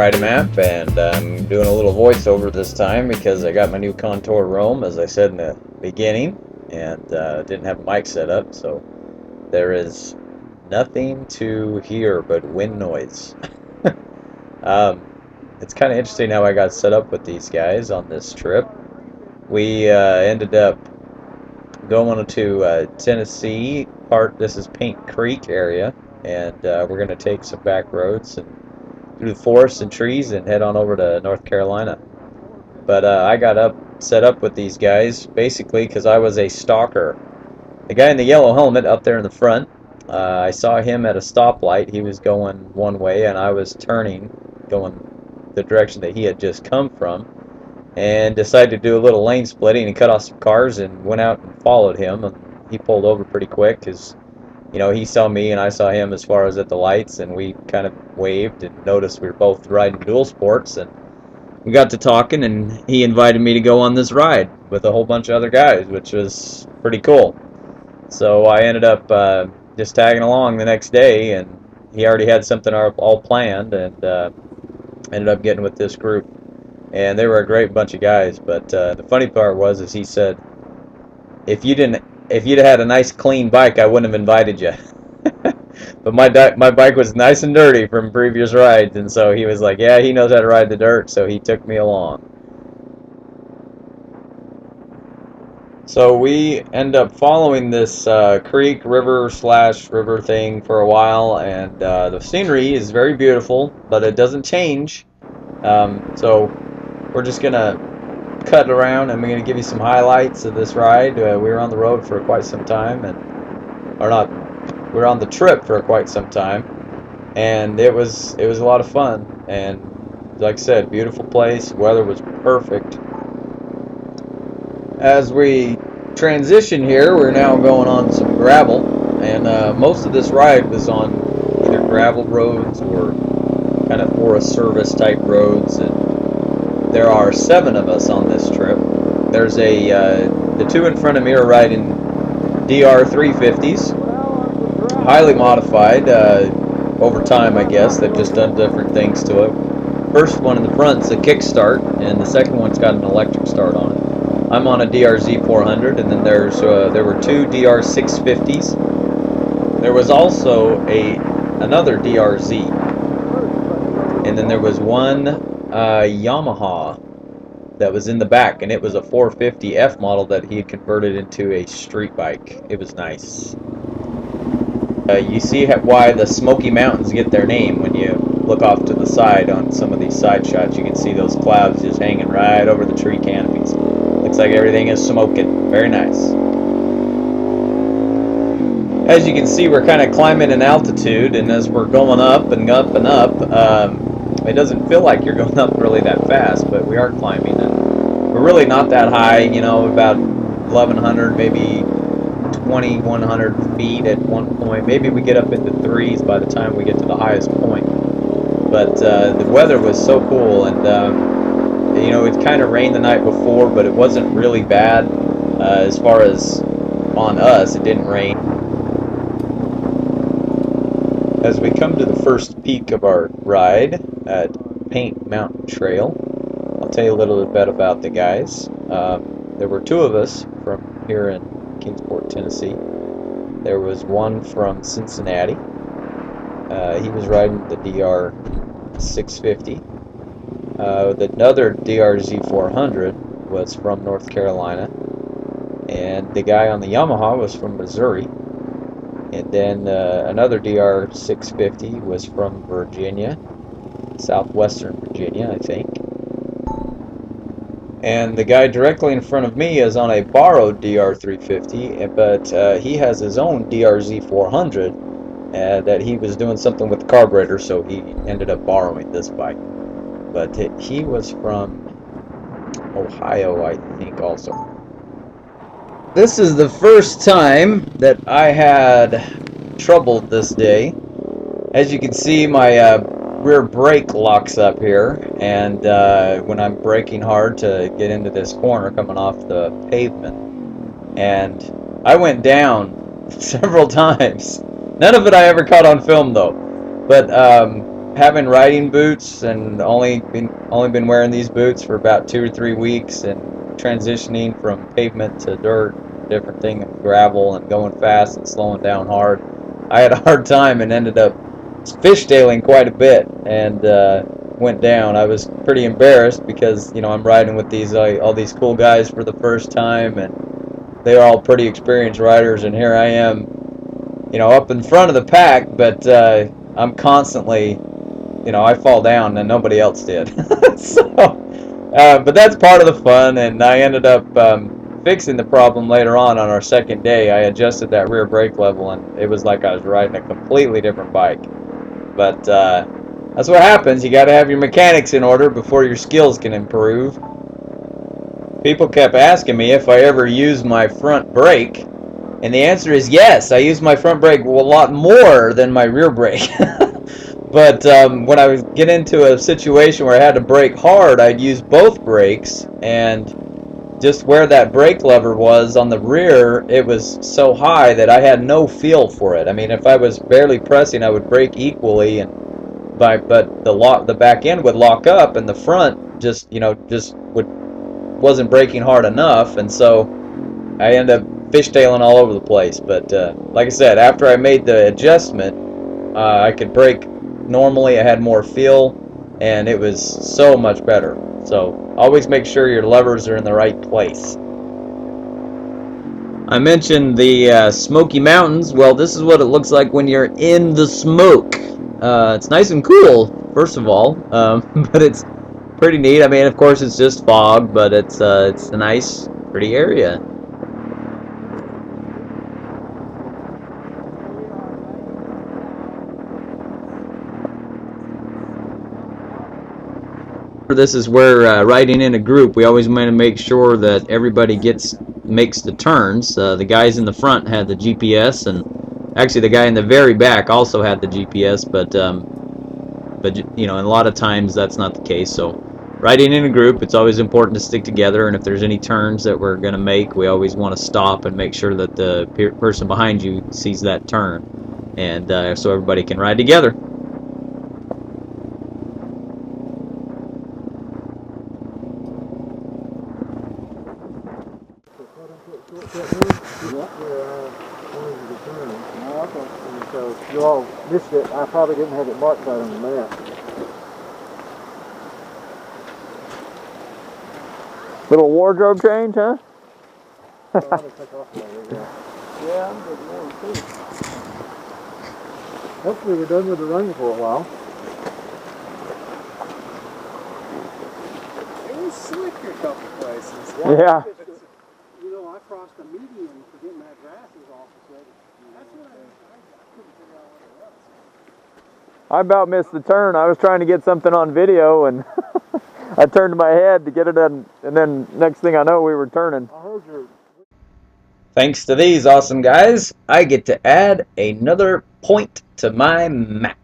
ride AMAP, and I'm doing a little voiceover this time because I got my new contour roam, as I said in the beginning, and didn't have a mic set up, so there is nothing to hear but wind noise. um, it's kind of interesting how I got set up with these guys on this trip. We ended up going to Tennessee. This is Paint Creek area, and we're going to take some back roads and through the forest and trees and head on over to North Carolina. But I got set up with these guys basically because I was a stalker. The guy in the yellow helmet up there in the front, I saw him at a stoplight. He was going one way and I was turning, going the direction that he had just come from, and decided to do a little lane splitting and cut off some cars and went out and followed him. And he pulled over pretty quick because he saw me and I saw him as far as at the lights, and we kind of waved and noticed we were both riding dual sports, and we got to talking, and he invited me to go on this ride with a whole bunch of other guys, which was pretty cool. So I ended up just tagging along the next day, and he already had something all planned, and ended up getting with this group, and they were a great bunch of guys. But the funny part was, is he said, if you'd had a nice clean bike, I wouldn't have invited you. But my bike was nice and dirty from previous rides, and so he was like, yeah, he knows how to ride the dirt, so he took me along. So we end up following this creek, river thing for a while, and the scenery is very beautiful, but it doesn't change. So we're just gonna cut around, and we're gonna give you some highlights of this ride. We were on the road for quite some time, or not, we were on the trip for quite some time, and it was a lot of fun. And like I said, beautiful place, weather was perfect. As we transition here, we're now going on some gravel, and most of this ride was on either gravel roads or kind of Forest Service type roads. And there are 7 of us on this trip. There's the 2 in front of me are riding DR 350s, highly modified over time, I guess. They've just done different things to it. First one in the front's a kickstart, and the second one's got an electric start on it. I'm on a DRZ 400, and then there were 2 DR 650s. There was also another DRZ, and then there was one Yamaha that was in the back, and it was a 450F model that he had converted into a street bike. It was nice. You see why the Smoky Mountains get their name when you look off to the side on some of these side shots. You can see those clouds just hanging right over the tree canopies. Looks like everything is smoking. Very nice. As you can see, we're kind of climbing in altitude, and as we're going up and up and up, it doesn't feel like you're going up really that fast, but we are climbing, and we're really not that high, about 1,100, maybe 2,100 feet at one point. Maybe we get up into 3s by the time we get to the highest point. But the weather was so cool, and it kind of rained the night before, but it wasn't really bad as far as on us. It didn't rain. As we come to the first peak of our ride at Paint Mountain Trail, I'll tell you a little bit about the guys. There were 2 of us from here in Kingsport, Tennessee. There was one from Cincinnati. He was riding the DR 650. Another DRZ 400 was from North Carolina, and the guy on the Yamaha was from Missouri. And then another DR 650 was from Virginia, southwestern Virginia, I think. And the guy directly in front of me is on a borrowed DR 350, but he has his own DRZ 400 that he was doing something with the carburetor, so he ended up borrowing this bike. But he was from Ohio, I think, also. This is the first time that I had trouble this day. As you can see, my rear brake locks up here, and when I'm braking hard to get into this corner coming off the pavement, and I went down several times. None of it I ever caught on film, though. But having riding boots and only been wearing these boots for about 2 or 3 weeks and transitioning from pavement to dirt, different thing, gravel, and going fast and slowing down hard, I had a hard time and ended up fishtailing quite a bit and went down. I was pretty embarrassed because I'm riding with these all these cool guys for the first time, and they're all pretty experienced riders, and here I am, up in front of the pack, but I'm constantly, I fall down and nobody else did. So, but that's part of the fun, and I ended up fixing the problem later on our second day. I adjusted that rear brake level, and it was like I was riding a completely different bike. But that's what happens. You got to have your mechanics in order before your skills can improve. People kept asking me if I ever use my front brake, and the answer is yes. I use my front brake a lot more than my rear brake. But when I would get into a situation where I had to brake hard, I'd use both brakes, and just where that brake lever was on the rear, it was so high that I had no feel for it. I mean, if I was barely pressing, I would brake equally, but the back end would lock up, and the front just wasn't braking hard enough, and so I ended up fishtailing all over the place. But like I said, after I made the adjustment, I could brake normally. I had more feel, and it was so much better. So always make sure your levers are in the right place. I mentioned the Smoky Mountains. Well, this is what it looks like when you're in the smoke. It's nice and cool, first of all, but it's pretty neat. I mean, of course, it's just fog, but it's a nice, pretty area. This is where riding in a group, we always want to make sure that everybody makes the turns. The guys in the front had the GPS, and actually the guy in the very back also had the GPS, but and a lot of times that's not the case. So riding in a group, it's always important to stick together, and if there's any turns that we're going to make, we always want to stop and make sure that the person behind you sees that turn, and so everybody can ride together. So you all missed it. I probably didn't have it marked right on the map. Little wardrobe change, huh? So I'm gonna take off my rig, Yeah, I'm good morning too. Hopefully we're done with the running for a while. It was slick a couple places. Yeah. You know, I crossed the median for getting that grasses off the side. That's what I couldn't figure out what it was. I about missed the turn. I was trying to get something on video, and I turned my head to get it in, and then next thing I know, we were turning. I heard your Thanks to these awesome guys, I get to add another point to my map.